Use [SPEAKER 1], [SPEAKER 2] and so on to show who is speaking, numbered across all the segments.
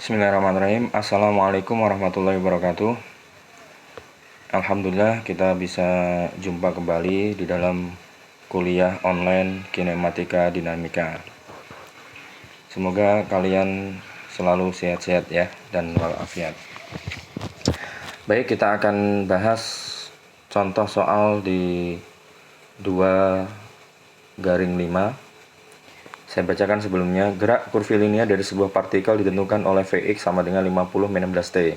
[SPEAKER 1] Bismillahirrahmanirrahim. Assalamualaikum warahmatullahi wabarakatuh. Alhamdulillah kita bisa jumpa kembali di dalam kuliah online kinematika dinamika. Semoga kalian selalu sehat-sehat ya dan walafiat. Baik, kita akan bahas contoh soal di 2/5. Saya bacakan sebelumnya. Gerak kurvilinear dari sebuah partikel ditentukan oleh Vx sama dengan 50-16T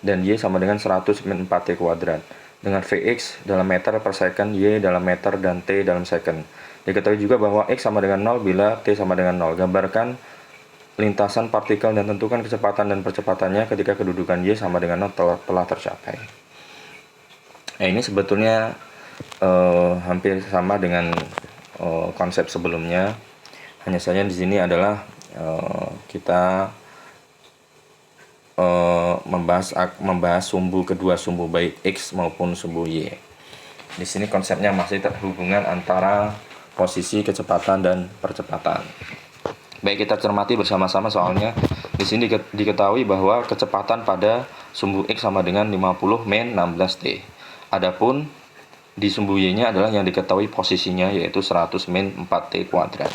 [SPEAKER 1] dan Y sama dengan 100-4T kuadrat dengan Vx dalam meter per second, Y dalam meter, dan T dalam second. Diketahui juga bahwa X sama dengan 0 bila T sama dengan 0. Gambarkan lintasan partikel dan tentukan kecepatan dan percepatannya ketika kedudukan Y sama dengan 0 telah tercapai. Ini sebetulnya hampir sama dengan konsep sebelumnya. Hanya saja di sini adalah kita membahas sumbu kedua sumbu baik X maupun sumbu Y. Di sini konsepnya masih terhubungan antara posisi, kecepatan, dan percepatan. Baik, kita cermati bersama-sama soalnya. Di sini diketahui bahwa kecepatan pada sumbu X sama dengan 50-16T. Adapun di sumbu Y-nya adalah yang diketahui posisinya, yaitu 100-4T kuadrat.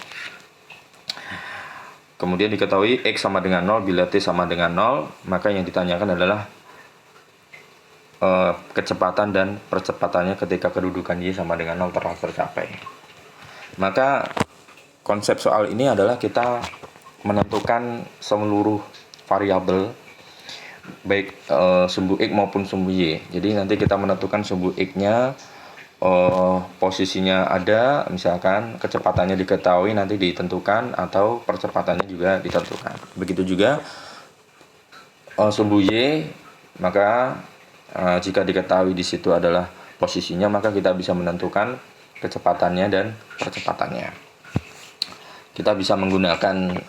[SPEAKER 1] Kemudian diketahui X sama dengan 0 bila T sama dengan 0, maka yang ditanyakan adalah kecepatan dan percepatannya ketika kedudukan Y sama dengan 0 telah tercapai. Maka konsep soal ini adalah kita menentukan seluruh variabel baik sumbu X maupun sumbu Y. Jadi nanti kita menentukan sumbu X-nya, posisinya ada, misalkan kecepatannya diketahui nanti ditentukan, atau percepatannya juga ditentukan. Begitu juga sumbu Y, maka jika diketahui di situ adalah posisinya, maka kita bisa menentukan kecepatannya dan percepatannya. Kita bisa menggunakan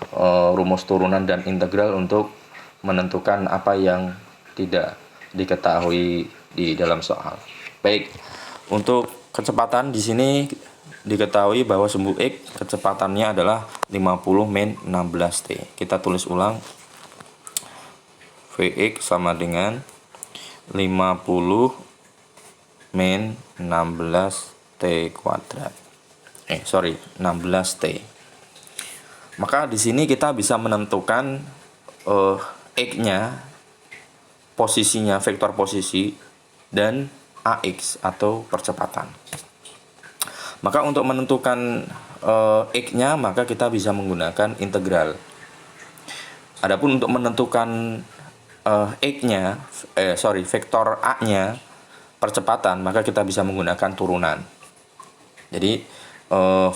[SPEAKER 1] rumus turunan dan integral untuk menentukan apa yang tidak diketahui di dalam soal. Baik, untuk kecepatan di sini diketahui bahwa sumbu X kecepatannya adalah 50-16T. Kita tulis ulang. Vx sama dengan 50-16T kuadrat. 16T. Maka di sini kita bisa menentukan X-nya, posisinya, vektor posisi, dan AX atau percepatan. Maka untuk menentukan X-nya, maka kita bisa menggunakan integral. Adapun untuk menentukan X-nya, vektor A-nya, percepatan, maka kita bisa menggunakan turunan. Jadi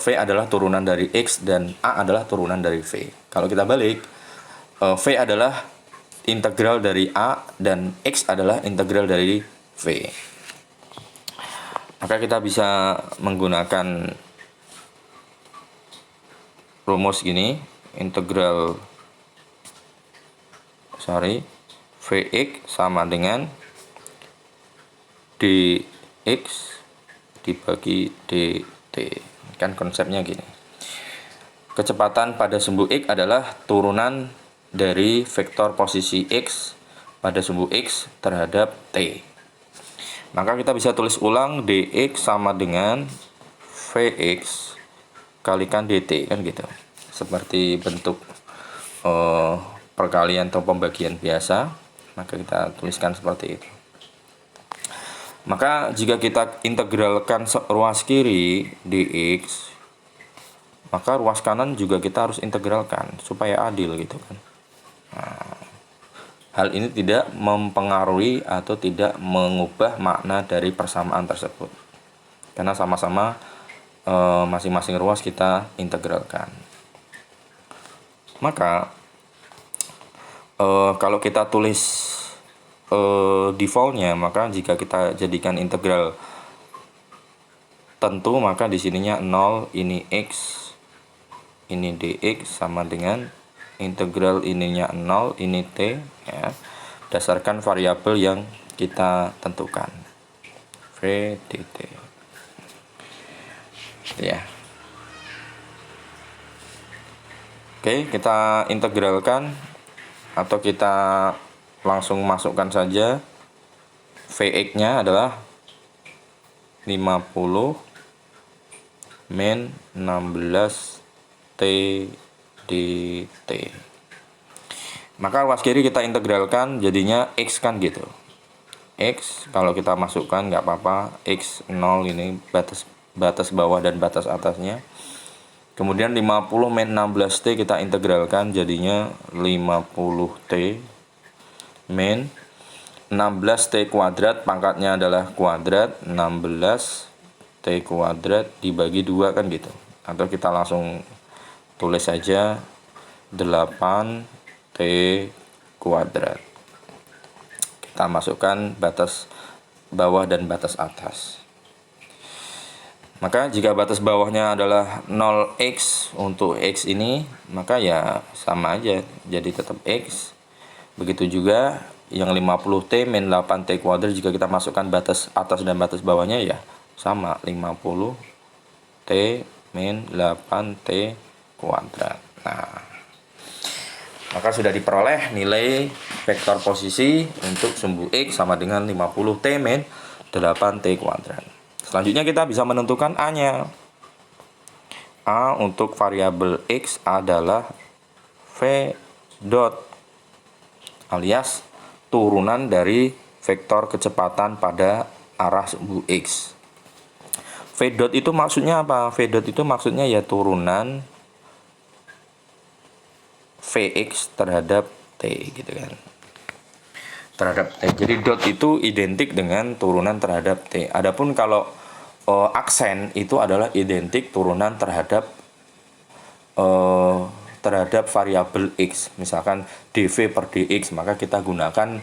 [SPEAKER 1] V adalah turunan dari X dan A adalah turunan dari V. Kalau kita balik, V adalah integral dari A dan X adalah integral dari V. Maka kita bisa menggunakan rumus gini, integral Vx sama dengan dx dibagi dt. Kan konsepnya gini. Kecepatan pada sumbu X adalah turunan dari vektor posisi X pada sumbu X terhadap T. Maka kita bisa tulis ulang dx sama dengan Vx kalikan dt, kan gitu. Seperti bentuk perkalian atau pembagian biasa, maka kita tuliskan seperti itu. Maka jika kita integralkan ruas kiri dx, maka ruas kanan juga kita harus integralkan supaya adil gitu kan. Nah, hal ini tidak mempengaruhi atau tidak mengubah makna dari persamaan tersebut, karena sama-sama masing-masing ruas kita integralkan. Maka kalau kita tulis defaultnya, maka jika kita jadikan integral tentu, maka di sininya 0, ini x, ini dx sama dengan integral ininya 0, ini t, ya, berdasarkan variabel yang kita tentukan, v dt, ya. Oke, kita integralkan atau kita langsung masukkan saja. Vx nya adalah 50 min 16 T dt. Maka ruas kiri kita integralkan, jadinya X kan gitu. X kalau kita masukkan nggak apa-apa, X0 ini batas bawah dan batas atasnya. Kemudian 50 min 16T kita integralkan, jadinya 50T min 16T kuadrat, pangkatnya adalah kuadrat, 16T kuadrat dibagi 2 kan gitu. Atau kita langsung tulis saja 8T kuadrat. Kita masukkan batas bawah dan batas atas. Maka jika batas bawahnya adalah 0x untuk x ini, maka ya sama aja, jadi tetap x. Begitu juga yang 50T min 8T kuadrat, jika kita masukkan batas atas dan batas bawahnya ya sama, 50T min 8T kuadrat. Nah, maka sudah diperoleh nilai vektor posisi untuk sumbu X sama dengan 50T min 8T kuadrat. Selanjutnya kita bisa menentukan A-nya. A untuk variabel X adalah V dot alias turunan dari vektor kecepatan pada arah sumbu X. V dot itu maksudnya apa? V dot itu maksudnya ya turunan Vx terhadap T gitu kan. Terhadap T. Jadi dot itu identik dengan turunan terhadap T. Adapun kalau aksen itu adalah identik turunan terhadap variabel X. Misalkan dv per dx, maka kita gunakan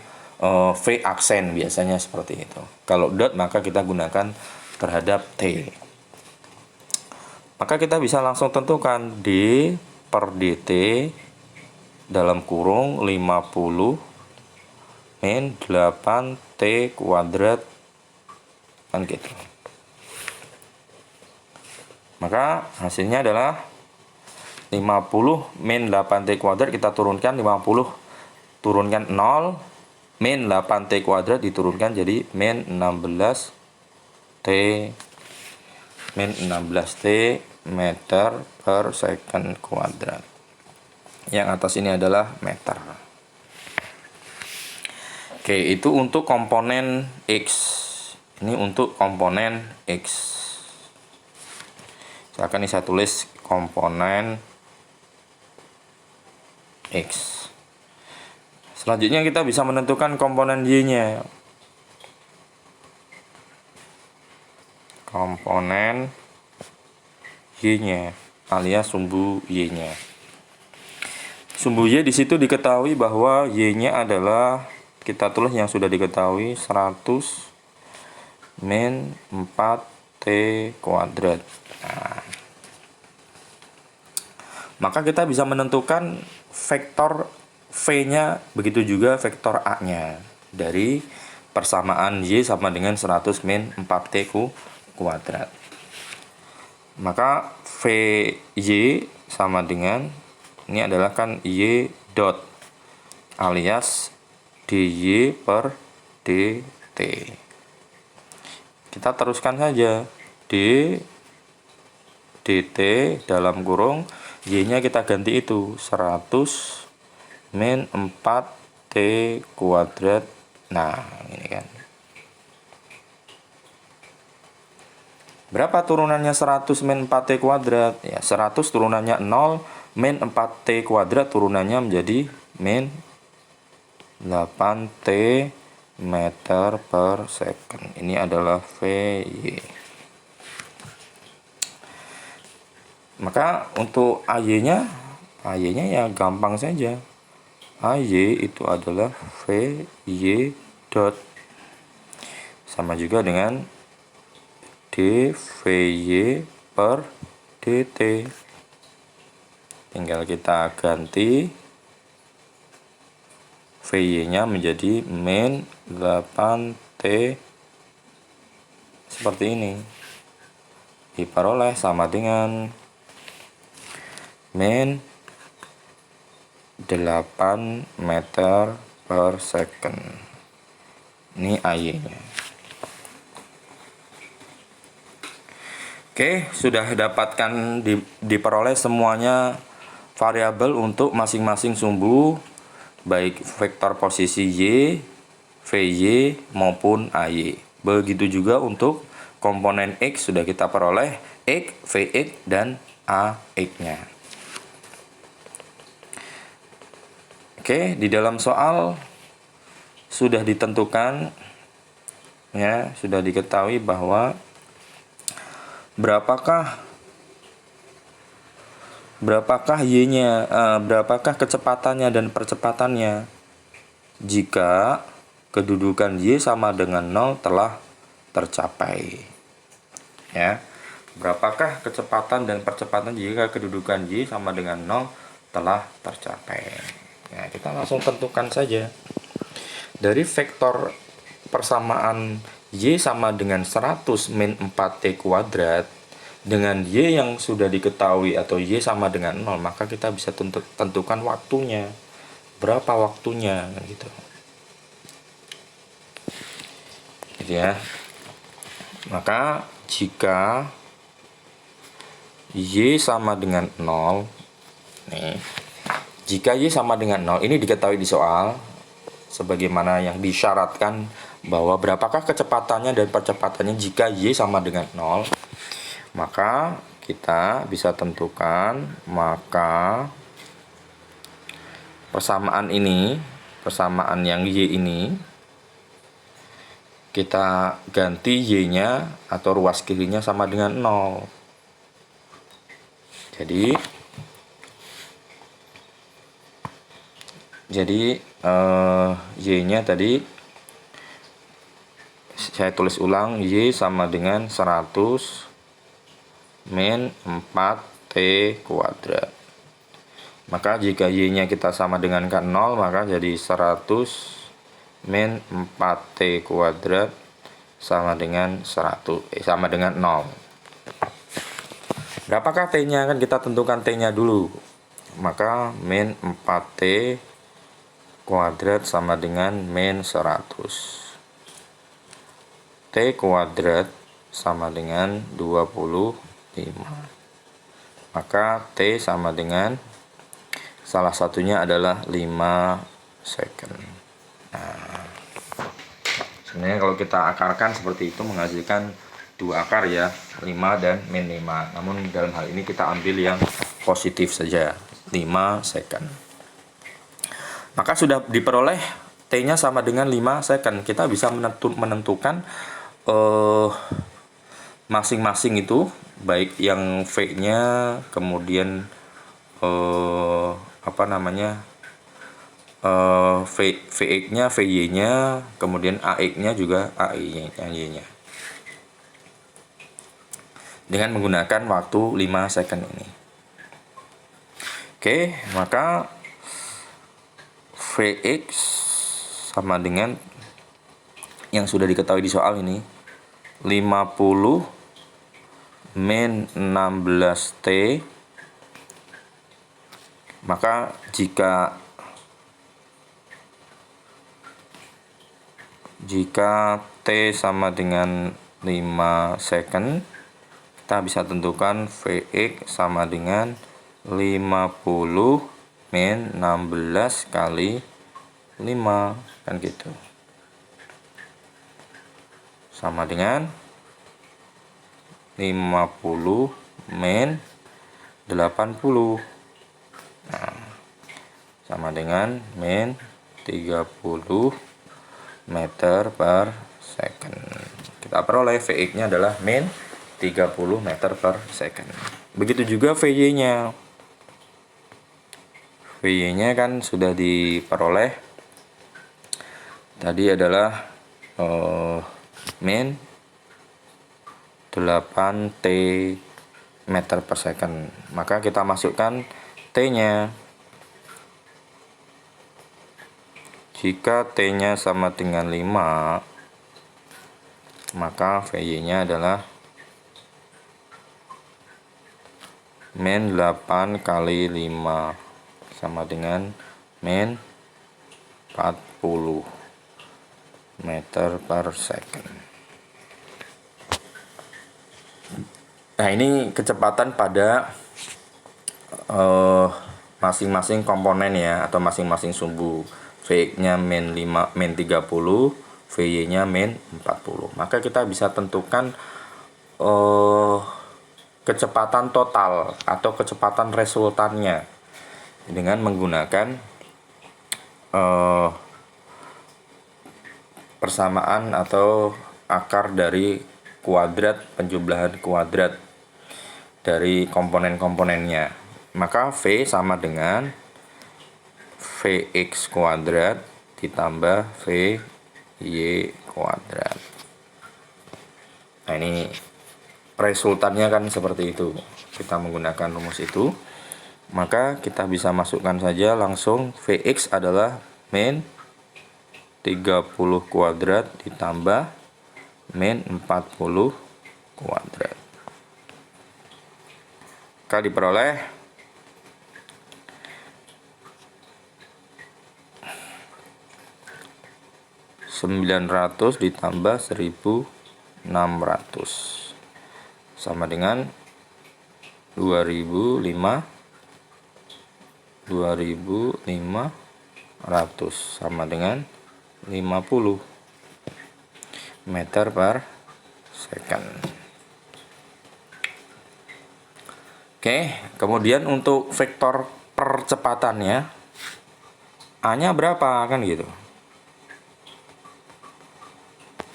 [SPEAKER 1] V aksen, biasanya seperti itu. Kalau dot maka kita gunakan terhadap T. Maka kita bisa langsung tentukan d per dt dalam kurung 50 min 8T kuadrat kan gitu. Maka hasilnya adalah 50 min 8T kuadrat, kita turunkan 50 turunkan 0 min 8T kuadrat diturunkan jadi min 16T meter per second kuadrat. Yang atas ini adalah meter. Oke, itu untuk komponen X. Ini untuk komponen X. Silakan saya tulis komponen X. Selanjutnya kita bisa menentukan komponen Y-nya. Komponen Y-nya alias sumbu Y-nya. Sumbu Y di situ diketahui bahwa Y-nya adalah, kita tulis yang sudah diketahui, 100 min 4T kuadrat. Nah, maka kita bisa menentukan vektor V-nya, begitu juga vektor A-nya dari persamaan Y sama dengan 100 min 4T kuadrat. Maka VY sama dengan, ini adalah kan Y dot alias dy per dt. Kita teruskan saja d dt dalam kurung y-nya kita ganti itu 100 min 4t kuadrat. Nah, ini kan. Berapa turunannya 100 min 4t kuadrat? Ya, 100 turunannya 0, min 4t kuadrat turunannya menjadi min 8t meter per second. Ini adalah VY. Maka untuk AY-nya ya gampang saja. AY itu adalah VY dot sama juga dengan dVY per dt. Tinggal kita ganti VY-nya menjadi min 8T seperti ini. Diperoleh sama dengan min 8 meter per second. Ini AY-nya. Oke, sudah dapatkan diperoleh semuanya variabel untuk masing-masing sumbu, baik vektor posisi Y, VY maupun AY. Begitu juga untuk komponen X sudah kita peroleh X, Vx, dan AX-nya. Oke, di dalam soal sudah ditentukan, ya, sudah diketahui bahwa berapakah Y-nya, berapakah kecepatannya dan percepatannya jika kedudukan Y sama dengan 0 telah tercapai. Ya, berapakah kecepatan dan percepatan jika kedudukan Y sama dengan 0 telah tercapai. Ya, kita langsung tentukan saja. Dari vektor persamaan Y sama dengan 100 min 4T kuadrat dengan Y yang sudah diketahui atau Y sama dengan 0, maka kita bisa tentukan waktunya. Berapa waktunya gitu. Gitu ya. Maka jika Y sama dengan 0, nih. Jika Y sama dengan 0, ini diketahui di soal sebagaimana yang disyaratkan bahwa berapakah kecepatannya dan percepatannya jika Y sama dengan 0, maka kita bisa tentukan, maka persamaan ini, persamaan yang Y ini, kita ganti Y-nya atau ruas kirinya sama dengan 0. Jadi Y-nya tadi saya tulis ulang, Y sama dengan 100 min 4T kuadrat. Maka jika Y-nya kita sama dengan 0, maka jadi 100 min 4T kuadrat sama dengan 0. Berapakah T-nya? Kan kita tentukan T-nya dulu. Maka min 4T kuadrat sama dengan min 100. T kuadrat sama dengan 25. Maka T sama dengan, salah satunya adalah 5 second. Nah, sebenarnya kalau kita akarkan seperti itu menghasilkan 2 akar ya, 5 dan min 5. Namun dalam hal ini kita ambil yang positif saja, 5 second. Maka sudah diperoleh T-nya sama dengan 5 second. Kita bisa menentukan masing-masing itu, baik yang V-nya, kemudian Vx-nya, Vy-nya, kemudian Ax-nya juga AY-nya. Dengan menggunakan waktu 5 second ini. Oke, maka Vx sama dengan yang sudah diketahui di soal ini, 50 min 16T. Maka jika T sama dengan 5 second, kita bisa tentukan Vx sama dengan 50 min 16 kali 5, kan gitu. Sama dengan 50 min 80. Nah, sama dengan min 30 meter per second. Kita peroleh Vx-nya adalah min 30 meter per second. Begitu juga Vy-nya. Vy-nya kan sudah diperoleh. Tadi adalah min 8T meter per second. Maka kita masukkan T-nya. Jika T-nya sama dengan 5, maka Vy-nya adalah min 8 kali 5 sama dengan min 40 meter per second. Nah, ini kecepatan pada masing-masing komponen ya, atau masing-masing sumbu. V-nya min 30, Vy-nya min 40. Maka kita bisa tentukan kecepatan total atau kecepatan resultannya dengan menggunakan persamaan atau akar dari kuadrat penjumlahan kuadrat dari komponen-komponennya. Maka V sama dengan Vx kuadrat ditambah Vy kuadrat. Nah, ini resultannya kan seperti itu. Kita menggunakan rumus itu, maka kita bisa masukkan saja langsung Vx adalah min 30 kuadrat ditambah min 40 kuadrat. Maka diperoleh 900 ditambah 1600 sama dengan 2500 sama dengan 50 meter per second. Oke, kemudian untuk vektor percepatannya A-nya berapa kan gitu.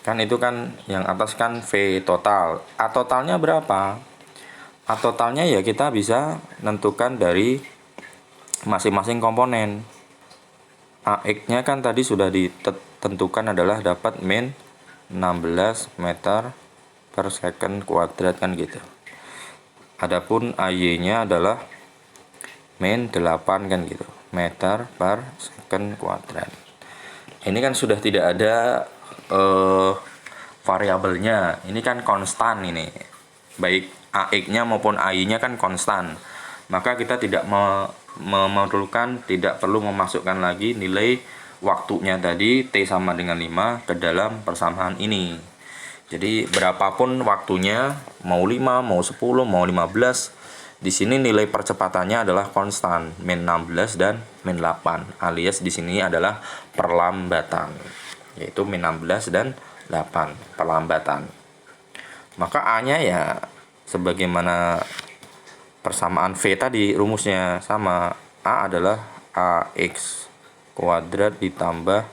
[SPEAKER 1] Kan itu kan yang atas kan V total. A totalnya berapa? A totalnya ya kita bisa menentukan dari masing-masing komponen. AX-nya kan tadi sudah ditentukan adalah dapat min 16 meter per second kuadrat kan gitu. Adapun AY-nya adalah min 8 kan gitu, meter per second kuadrat. Ini kan sudah tidak ada variabelnya, ini kan konstan ini, baik AX-nya maupun AY-nya kan konstan, maka kita tidak memerlukan, tidak perlu memasukkan lagi nilai waktunya tadi T sama dengan 5 ke dalam persamaan ini. Jadi berapapun waktunya, mau 5, mau 10, mau 15, di sini nilai percepatannya adalah konstan, min 16 dan min 8, alias di sini adalah perlambatan, yaitu min 16 dan 8 perlambatan. Maka A-nya ya sebagaimana persamaan V tadi rumusnya sama, A adalah AX kuadrat ditambah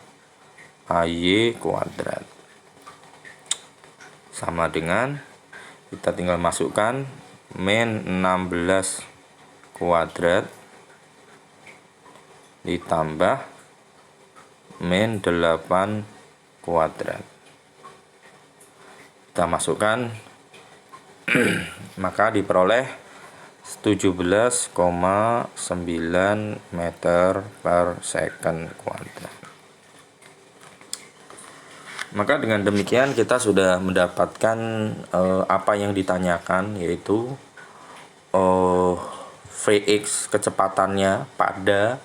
[SPEAKER 1] AY kuadrat sama dengan, kita tinggal masukkan min 16 kuadrat ditambah min 8 kuadrat. Kita masukkan maka diperoleh 17,9 meter per second kuadrat. Maka dengan demikian kita sudah mendapatkan apa yang ditanyakan, yaitu Vx kecepatannya pada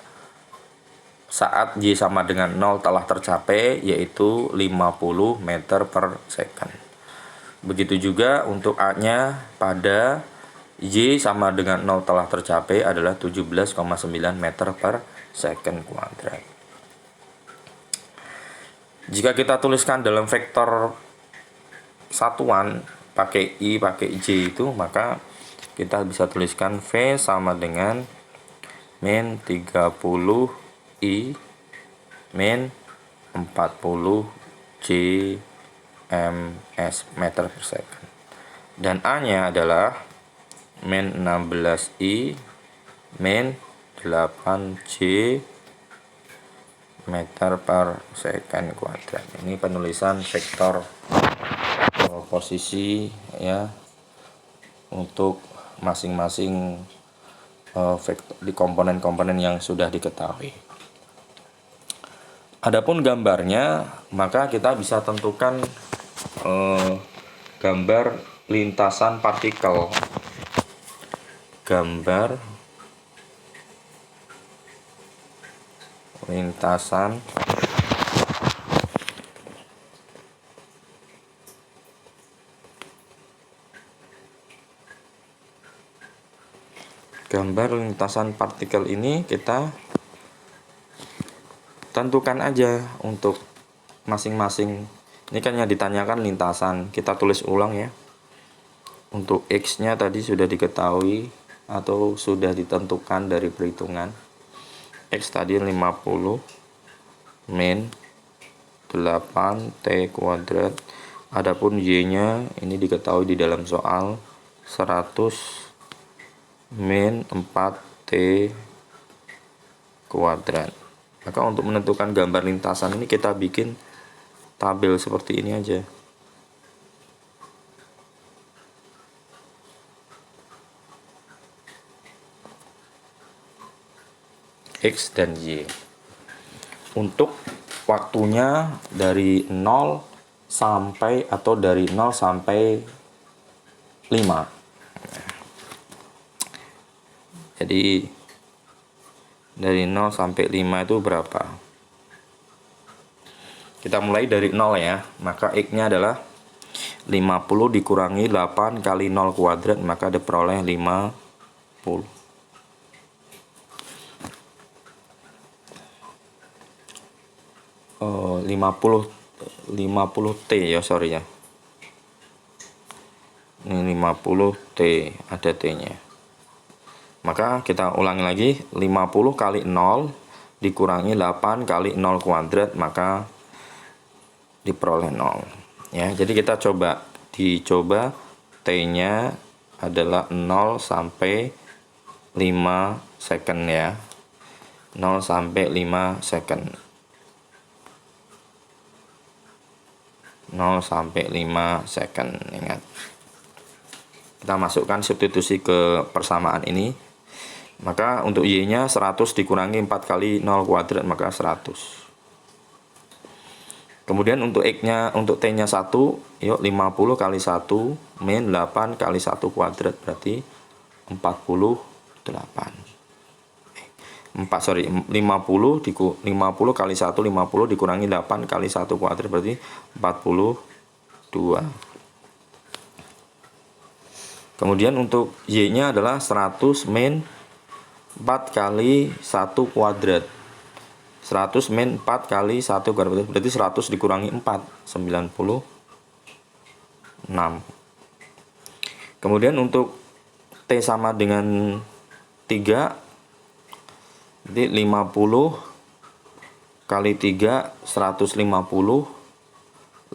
[SPEAKER 1] saat Y sama dengan 0 telah tercapai, yaitu 50 meter per second. Begitu juga untuk A-nya pada Y sama dengan 0 telah tercapai adalah 17,9 meter per second kuadrat. Jika kita tuliskan dalam vektor satuan pakai I, pakai J itu, maka kita bisa tuliskan V sama dengan min 30 I min 40 J ms meter per second, dan A-nya adalah min 16 I min 8 J meter per second kuadrat. Ini penulisan vektor posisi ya untuk masing-masing vektor di komponen-komponen yang sudah diketahui. Adapun gambarnya, maka kita bisa tentukan gambar lintasan partikel. Gambar lintasan gambar lintasan partikel ini kita tentukan aja untuk masing-masing. Ini kan yang ditanyakan lintasan, kita tulis ulang ya. Untuk X nya tadi sudah diketahui atau sudah ditentukan dari perhitungan. X tadi 50 min 8 T kuadrat. Adapun Y nya ini diketahui di dalam soal 100 min 4T kuadrat. Maka untuk menentukan gambar lintasan ini kita bikin tabel seperti ini aja. X dan Y. Untuk waktunya dari 0 sampai atau dari 0 sampai 5. Jadi dari 0 sampai 5 itu berapa? Kita mulai dari 0 ya. Maka X-nya adalah 50 dikurangi 8 kali 0 kuadrat, maka diperoleh 50. 50 T ya, sorry ya. Ini 50 T, ada T nya. Maka kita ulangi lagi, 50 kali 0 dikurangi 8 kali 0 kuadrat, maka diperoleh 0 ya. Jadi kita dicoba T nya adalah 0 sampai 5 second ya. 0 sampai 5 second. 0 sampai 5 second, ingat. Kita masukkan substitusi ke persamaan ini. Maka untuk Y nya 100 dikurangi 4 kali 0 kuadrat, maka 100. Kemudian untuk X nya, untuk T nya 1, yuk 50 kali 1 min 8 kali 1 kuadrat, berarti 48. 50 kali 1, 50 dikurangi 8 kali 1 kuadrat, berarti 42. Kemudian untuk Y nya adalah 100 min 4 kali 1 kuadrat. 100 min 4 kali 1 kuadrat, berarti 100 dikurangi 4, 96. Kemudian untuk T sama dengan 3, jadi 50 kali 3 150,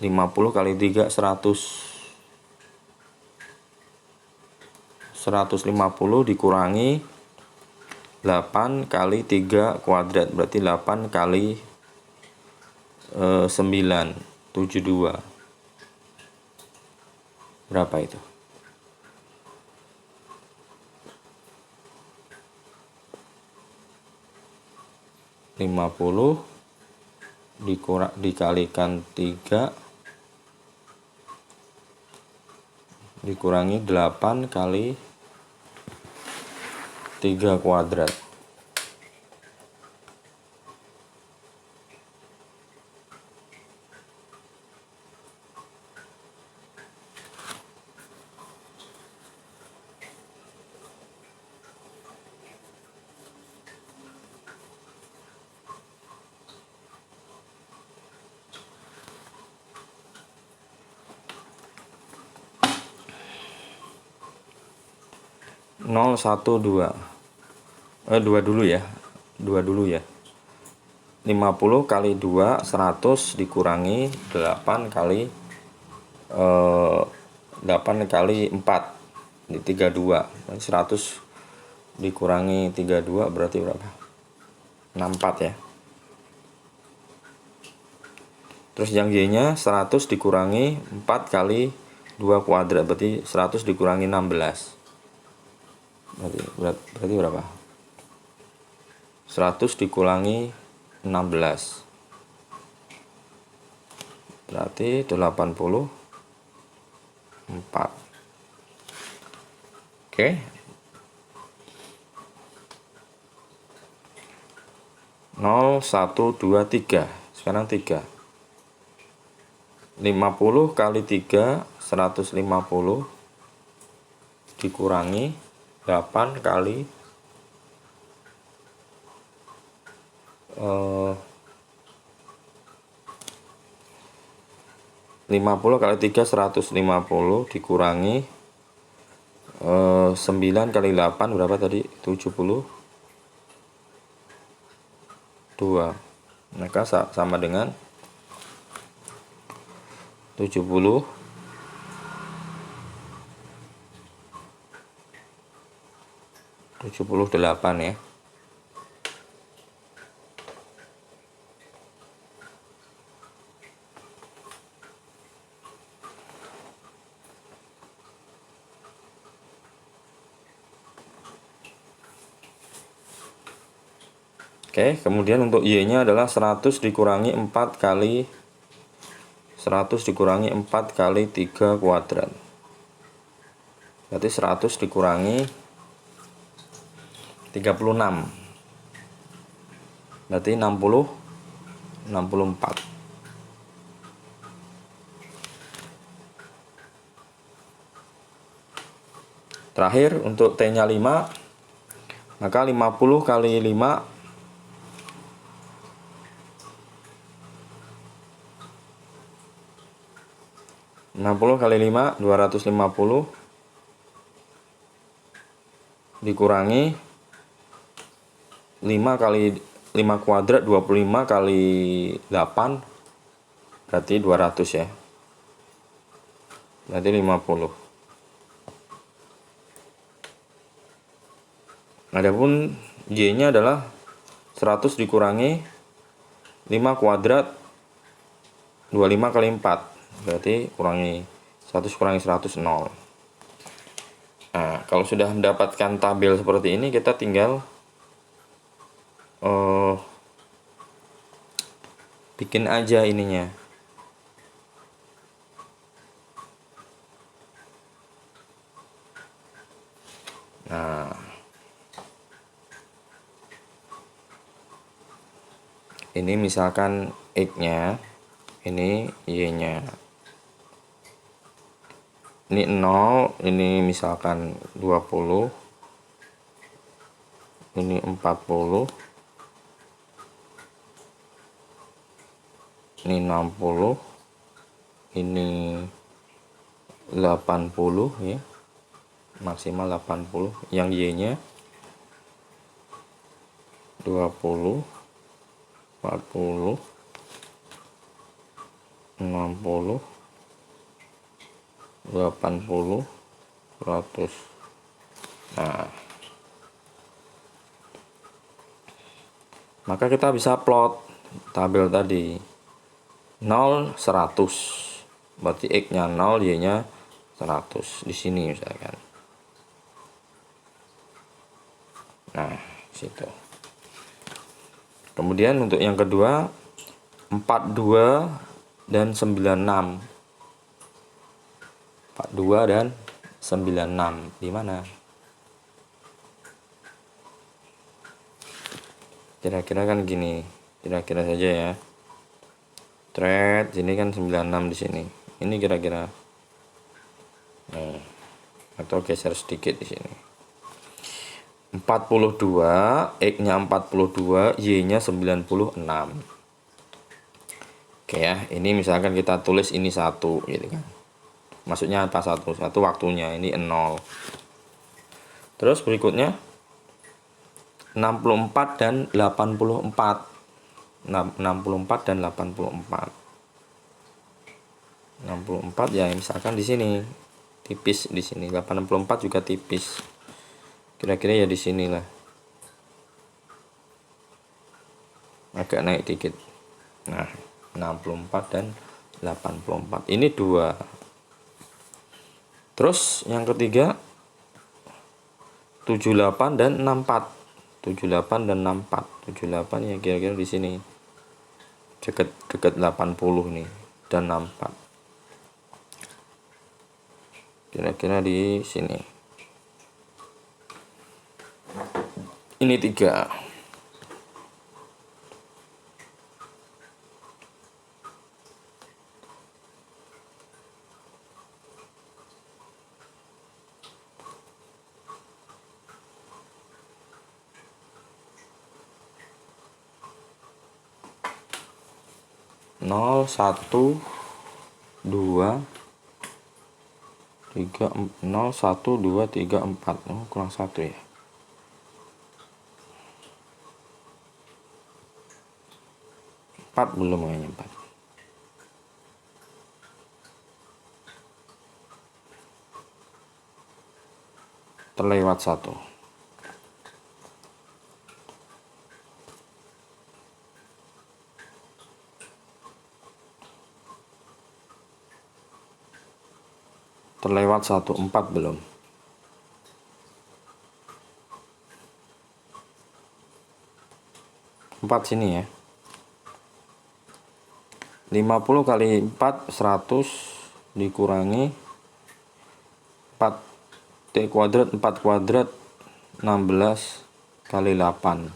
[SPEAKER 1] 50 kali 3 150 dikurangi 8 kali 3 kuadrat, berarti 8 kali 9, 72. Berapa itu? 50 dikalikan 3 dikurangi 8 kali 3 kuadrat. Nol 1 2 2 dulu ya, 50 kali 2 100 dikurangi 8 kali 8 kali 4 di 32, 100 dikurangi 32 berarti berapa? 64 ya. Terus yang Y nya 100 dikurangi 4 kali 2 kuadrat, berarti 100 dikurangi 16, berarti berapa? 100 dikurangi 16, berarti 84. Oke. 0, 1, 2, 3. Sekarang 3. 50 kali 3, 150. Dikurangi 8 kali 50 kali 3, 150. Dikurangi 9 kali 8 berapa tadi? 72. Maka sama dengan 70 78 ya. Oke, kemudian untuk Y-nya adalah 100 dikurangi 4 kali 3 kuadrat. Berarti 100 dikurangi 36. Berarti 64. Terakhir untuk T-nya 5, maka 50 kali 5 60 kali 5 250 dikurangi 5 kali 5 kuadrat 25 kali 8 berarti 200 ya. Berarti 50. Adapun Y-nya adalah 100 dikurangi 5 kuadrat 25 kali 4 berarti kurangi 100 kurangi 100 0. Nah, kalau sudah mendapatkan tabel seperti ini, kita tinggal bikin aja ininya. Nah, ini misalkan X-nya, ini Y-nya. Ini 0, ini misalkan 20, ini 40, ini 60, ini 80 ya, maksimal 80. Yang Y-nya 20, 40, 60, 80, 100. Nah, maka kita bisa plot tabel tadi 0 100. Berarti X-nya 0, Y-nya 100 di sini misalkan. Nah, situ. Kemudian untuk yang kedua 42 dan 96. 42 dan 96 di mana? Kira-kira kan gini, kira-kira saja ya. Thread sini kan 96 di sini. Ini kira-kira. Nah, atau geser sedikit di sini. 42, X-nya 42, Y-nya 96. Oke ya, ini misalkan kita tulis ini 1 gitu kan. Maksudnya apa 1? 1 waktunya, ini 0. Terus berikutnya 64 dan 84. 64 dan 84. 64 ya misalkan di sini tipis, di sini 84 juga tipis. Kira-kira ya di sinilah. Agak naik dikit. Nah, 64 dan 84. Ini 2. Terus yang ketiga 78 dan 64. 78 dan 64. 78 ya kira-kira di sini. Dekat 80 nih dan 64. Kira-kira di sini. Ini 3. 0 1 2 3 0 1 2 3 4. Oh, kurang 1 ya. Empat belum kayaknya 4. Terlewat 1. Terlewat 1, 4 belum. Empat sini ya. 50 kali 4 100 dikurangi 4 T kuadrat 4 kuadrat 16 kali 8.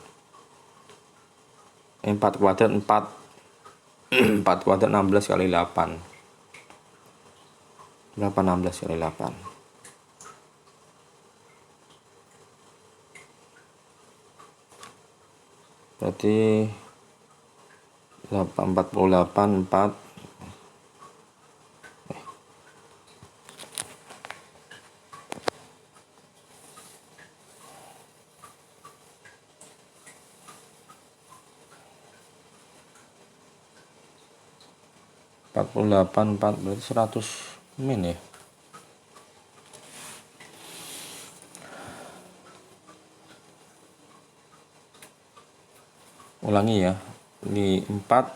[SPEAKER 1] 4 kuadrat 4 4 kuadrat 16 kali 8. Berapa 16 kali 8? Berarti 48 4 48 4 berarti 100 min ya. Ulangi ya. Di 4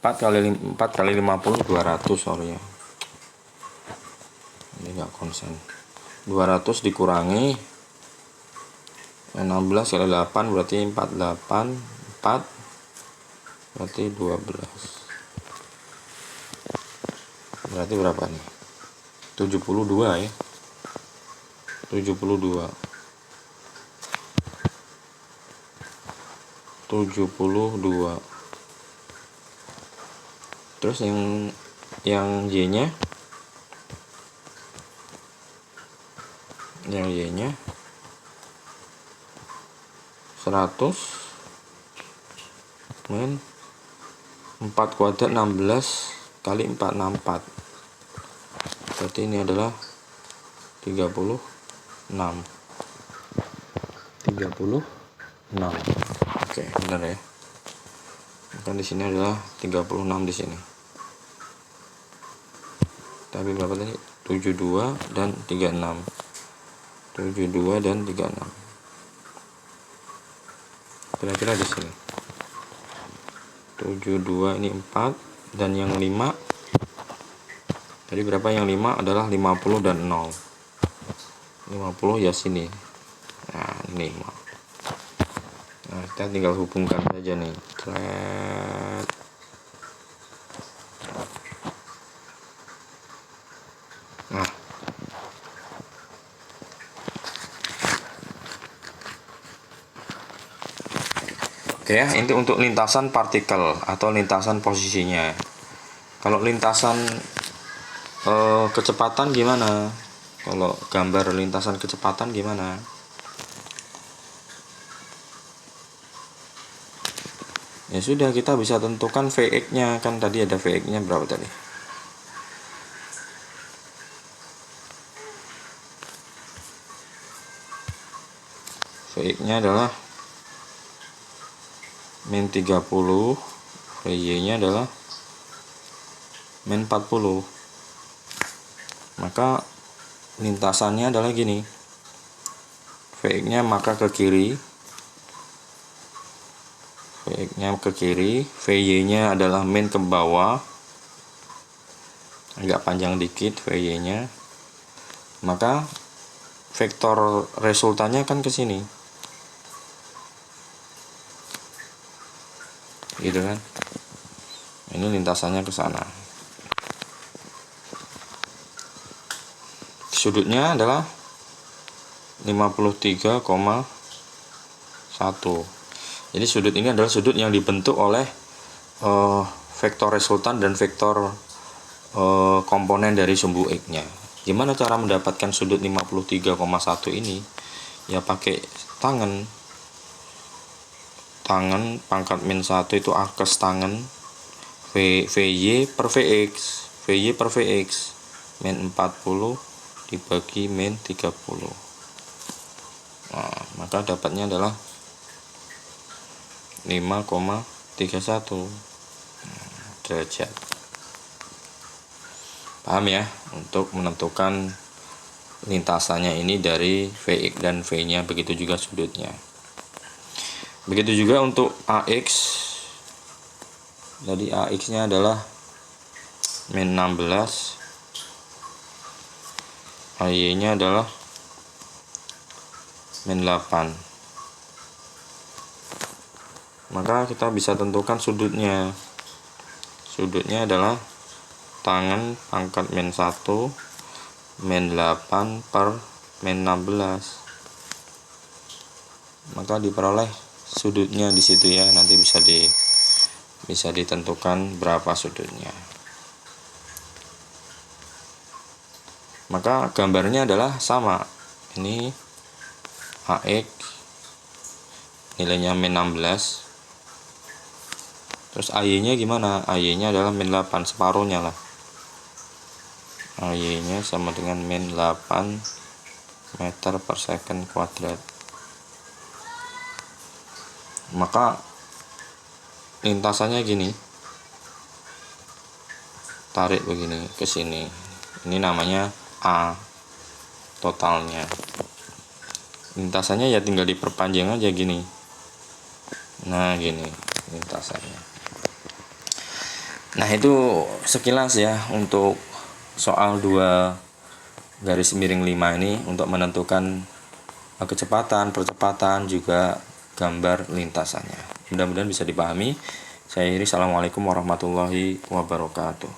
[SPEAKER 1] kali 50 200, sorry ya. Ini enggak konsen. 200 dikurangi 16 kali 8 berarti 48 4 berarti 12. Berarti berapa nih? 72 ya. 72. Terus yang Y-nya 100 min 4 kuadrat 16 kali 464. Berarti ini adalah 36. Oke, benar ya. Kan di sini adalah 36 di sini. Tapi berapa tadi? 72 dan 36. 72 dan 36. Kira-kira di sini. 72 ini 4 dan yang 5. Tadi berapa yang 5 adalah 50 dan 0. 50 ya sini. Nah, ini 5. Nah, kita tinggal hubungkan saja nih. Nah, oke ya, ini untuk lintasan partikel atau lintasan posisinya. Kalau lintasan kecepatan gimana? Kalau gambar lintasan kecepatan gimana? Ya sudah, kita bisa tentukan Vx-nya. Kan tadi ada Vx-nya berapa tadi? Vx-nya adalah min 30, Vy-nya adalah min 40. Maka lintasannya adalah gini. Vx-nya maka ke kiri. Vx-nya ke kiri, Vy-nya adalah min ke bawah. Agak panjang dikit Vy-nya. Maka vektor resultannya kan ke sini. Gitu kan? Ini lintasannya ke sana. Sudutnya adalah 53,1. Jadi sudut ini adalah sudut yang dibentuk oleh vektor resultan dan vektor komponen dari sumbu X-nya. Gimana cara mendapatkan sudut 53,1 ini? Ya pakai tangan. tangen pangkat min 1 itu akes tangen VY per VX. VY per VX min 40 dibagi min 30. Nah, maka dapatnya adalah 5,31 derajat. Paham ya? Untuk menentukan lintasannya ini dari VX dan V-nya, begitu juga sudutnya. Begitu juga untuk AX. Jadi AX-nya adalah min 16, AY-nya adalah min 8. Maka kita bisa tentukan sudutnya. Sudutnya adalah tangen pangkat min 1 min 8 per min 16. Maka diperoleh sudutnya di situ ya. Nanti bisa ditentukan berapa sudutnya. Maka gambarnya adalah sama. Ini AX nilainya min 16. Terus AY-nya gimana? AY-nya adalah min 8, separuhnya lah. AY-nya sama dengan min 8 meter per second kuadrat. Maka lintasannya gini. Tarik begini ke sini. Ini namanya A totalnya. Lintasannya ya tinggal diperpanjang aja gini. Nah, gini lintasannya. Nah, itu sekilas ya untuk soal 2/5 ini untuk menentukan kecepatan, percepatan, juga gambar lintasannya. Mudah-mudahan bisa dipahami. Saya Iri, assalamualaikum warahmatullahi wabarakatuh.